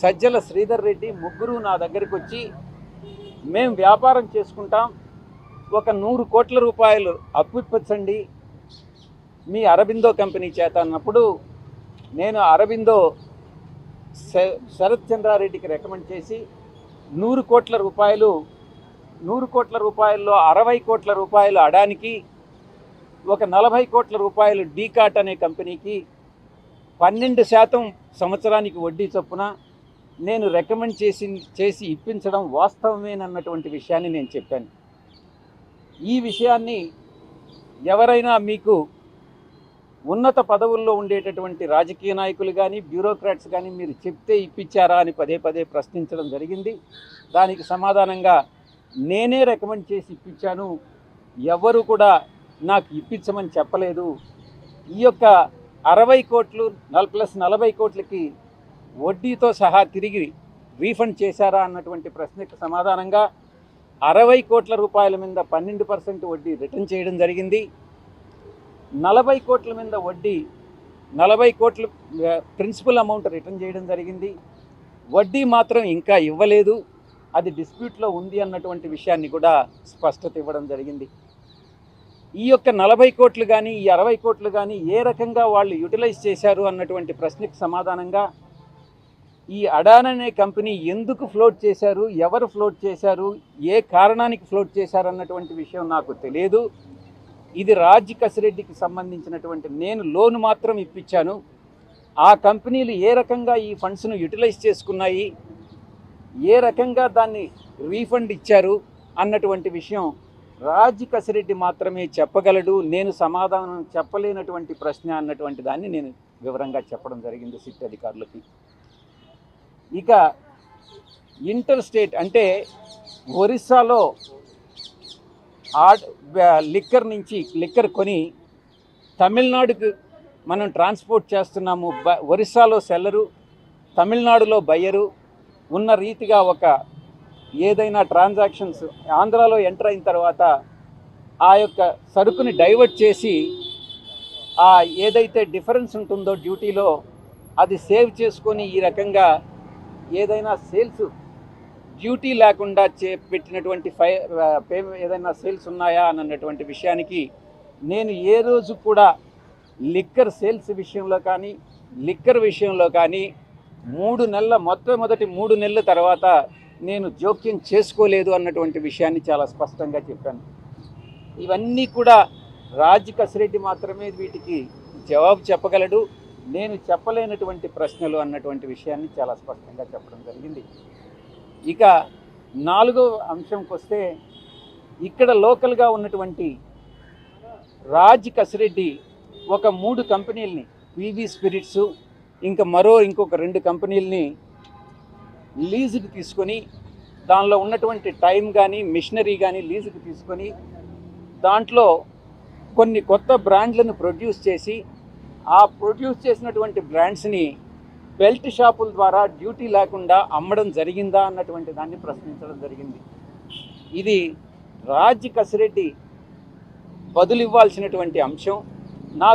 సజ్జల శ్రీధర్ రెడ్డి ముగ్గురు నా దగ్గరికి వచ్చి మేము వ్యాపారం చేసుకుంటాం, ఒక 100 కోట్ల రూపాయలు అప్పు ఇప్పించండి మీ అరబిందో కంపెనీ చేత అన్నప్పుడు నేను అరబిందో శరత్ చంద్రారెడ్డికి రికమెండ్ చేసి 100 కోట్ల రూపాయలు 100 కోట్ల రూపాయల్లో 60 కోట్ల రూపాయలు అడానికి, ఒక 40 కోట్ల రూపాయలు డీకాట్ అనే కంపెనీకి 12% సంవత్సరానికి వడ్డీ చొప్పున నేను రికమెండ్ చేసి ఇప్పించడం వాస్తవమేనన్నటువంటి విషయాన్ని నేను చెప్పాను. ఈ విషయాన్ని ఎవరైనా మీకు ఉన్నత పదవుల్లో ఉండేటటువంటి రాజకీయ నాయకులు కానీ బ్యూరోక్రాట్స్ కానీ మీరు చెప్తే ఇప్పించారా అని పదే పదే ప్రశ్నించడం జరిగింది. దానికి సమాధానంగా నేనే రికమెండ్ చేసి ఇప్పించాను, ఎవరు కూడా నాకు ఇప్పించమని చెప్పలేదు. ఈ యొక్క 60 కోట్లు ప్లస్ 40 కోట్లకి వడ్డీతో సహా తిరిగి రీఫండ్ చేశారా అన్నటువంటి ప్రశ్నకు సమాధానంగా 60 కోట్ల రూపాయల మీద 12% వడ్డీ రిటర్న్ చేయడం జరిగింది. 40 కోట్ల మీద వడ్డీ 40 కోట్ల ప్రిన్సిపల్ అమౌంట్ రిటర్న్ చేయడం జరిగింది. వడ్డీ మాత్రం ఇంకా ఇవ్వలేదు, అది డిస్ప్యూట్లో ఉంది అన్నటువంటి విషయాన్ని కూడా స్పష్టత ఇవ్వడం జరిగింది. ఈ యొక్క 40 కోట్లు కానీ ఈ 60 కోట్లు కానీ ఏ రకంగా వాళ్ళు యూటిలైజ్ చేశారు అన్నటువంటి ప్రశ్నకు సమాధానంగా ఈ అడాన్ అనే కంపెనీ ఎందుకు ఫ్లోట్ చేశారు, ఎవరు ఫ్లోట్ చేశారు, ఏ కారణానికి ఫ్లోట్ చేశారు అన్నటువంటి విషయం నాకు తెలియదు. ఇది రాజ్ కసిరెడ్డికి సంబంధించినటువంటి, నేను లోన్ మాత్రం ఇప్పించాను. ఆ కంపెనీలు ఏ రకంగా ఈ ఫండ్స్ను యూటిలైజ్ చేసుకున్నాయి, ఏ రకంగా దాన్ని రీఫండ్ ఇచ్చారు అన్నటువంటి విషయం రాజ్ కసిరెడ్డి మాత్రమే చెప్పగలడు. నేను సమాధానం చెప్పలేనటువంటి ప్రశ్న అన్నటువంటి దాన్ని నేను వివరంగా చెప్పడం జరిగింది సిట్ అధికారులకి. ఇక ఇంటర్ స్టేట్ అంటే ఒరిస్సాలో లిక్కర్ కొని తమిళనాడుకు మనం ట్రాన్స్పోర్ట్ చేస్తున్నాము. ఒరిస్సాలో సెల్లరు, తమిళనాడులో బయ్యరు ఉన్న రీతిగా ఒక ఏదైనా ట్రాన్సాక్షన్స్ ఆంధ్రాలో ఎంటర్ అయిన తర్వాత ఆ యొక్క సరుకుని డైవర్ట్ చేసి ఆ ఏదైతే డిఫరెన్స్ ఉంటుందో డ్యూటీలో అది సేవ్ చేసుకొని ఈ రకంగా ఏదైనా సేల్స్ డ్యూటీ లేకుండా పెట్టినటువంటి ఏదైనా సేల్స్ ఉన్నాయా అన్నటువంటి విషయానికి నేను ఏ రోజు కూడా లిక్కర్ సేల్స్ విషయంలో కానీ లిక్కర్ విషయంలో కానీ 3 నెలల మొట్టమొదటి 3 నెలల తర్వాత నేను జోక్యం చేసుకోలేదు అన్నటువంటి విషయాన్ని చాలా స్పష్టంగా చెప్పాను. ఇవన్నీ కూడా రాజ్ కసిరెడ్డి మాత్రమే వీటికి జవాబు చెప్పగలడు, నేను చెప్పలేనటువంటి ప్రశ్నలు అన్నటువంటి విషయాన్ని చాలా స్పష్టంగా చెప్పడం జరిగింది. ఇక 4వ అంశంకి వస్తే, ఇక్కడ లోకల్గా ఉన్నటువంటి రాజ్ కసిరెడ్డి ఒక 3 కంపెనీలని పివి స్పిరిట్స్ ఇంకొక 2 కంపెనీలని లీజుకి తీసుకొని దానిలో ఉన్నటువంటి టైం కానీ మిషనరీ కానీ లీజుకి తీసుకొని దాంట్లో కొన్ని కొత్త బ్రాండ్లను ప్రొడ్యూస్ చేసి ఆ ప్రొడ్యూస్ చేసినటువంటి బ్రాండ్స్ని బెల్ట్ షాపుల ద్వారా డ్యూటీ లేకుండా అమ్మడం జరిగిందా అన్నటువంటి దాన్ని ప్రశ్నించడం జరిగింది. ఇది రాజ్ కసిరెడ్డి బదులు ఇవ్వాల్సినటువంటి అంశం. నాకు